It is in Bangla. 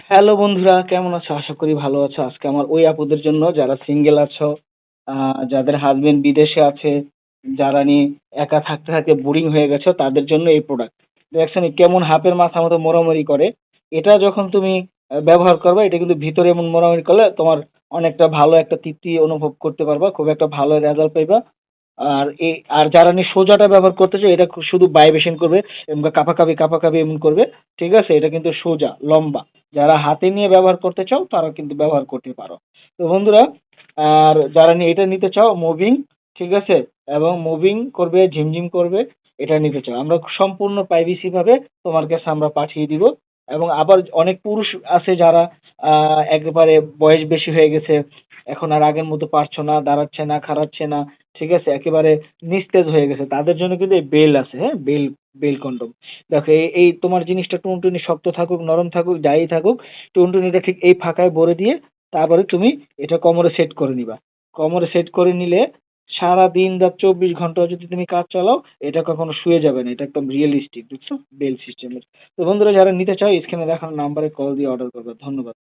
হ্যালো বন্ধুরা, কেমন আছো? আশা করি ভালো আছো। আজকে আমার ওই আপুদের জন্য যারা সিঙ্গেল আছো, যাদের হাজবেন্ড বিদেশে আছে, যারা নিয়ে একা থাকতে থাকতে বোরিং হয়ে গেছো, তাদের জন্য এই প্রোডাক্ট। দেখছেন কেমন হাপের মাথা মতো মোড়ামুড়ি করে। এটা যখন তুমি ব্যবহার করবে, এটা কিন্তু ভিতরে এমন মোড়ামুড়ি করলে তোমার অনেকটা ভালো একটা তৃপ্তি অনুভব করতে পারবা, খুব একটা ভালো রেজাল্ট পাইবা। আর যারা নিয়ে সোজাটা ব্যবহার করতে চায়, এটা শুধু ভাইব্রেশন করবে এবং কাঁপাকাঁপি কাঁপাকাঁপি এমন করবে। ঠিক আছে, এটা কিন্তু সোজা লম্বা। যারা হাতে নিয়ে ব্যবহার করতে চাও তারা কিন্তু ব্যবহার করতে পারো। তো বন্ধুরা, আর যারা নিয়ে এটা নিতে চাও মুভিং, ঠিক আছে, এবং মুভিং করবে, ঝিমঝিম করবে, এটা নিতে চাও, আমরা সম্পূর্ণ প্রাইভেসি ভাবে তোমার কাছে আমরা পাঠিয়ে দিব। এবং আবার অনেক পুরুষ আছে যারা একেবারে বয়স বেশি হয়ে গেছে, এখন আর আগের মতো পারছো না, দাঁড়াচ্ছে না, খাড়াচ্ছে না, ঠিক আছে, একেবারে নিস্তেজ হয়ে গেছে, তাদের জন্য কিন্তু এই বেল আছে। হ্যাঁ, বেল, বেল কন্ডম। দেখো, এই তোমার জিনিসটা টুনটুনি শক্ত থাকুক নরম থাকুক যাই থাকুক, টুনটুনিটা ঠিক এই ফাঁকায় ভরে দিয়ে তারপরে তুমি এটা কোমরে সেট করে নিবা। কোমরে সেট করে নিলে সারা দিন রাত 24 ঘন্টা যদি তুমি কাজ চালাও, এটা কখনো শুয়ে যাবে না। এটা একদম রিয়েলিস্টিক, বুঝছো, বেল সিস্টেমের। তো বন্ধুরা, যারা নিতে চাও স্ক্রিনে দেখানো নাম্বারে কল দিয়ে অর্ডার করবে। ধন্যবাদ।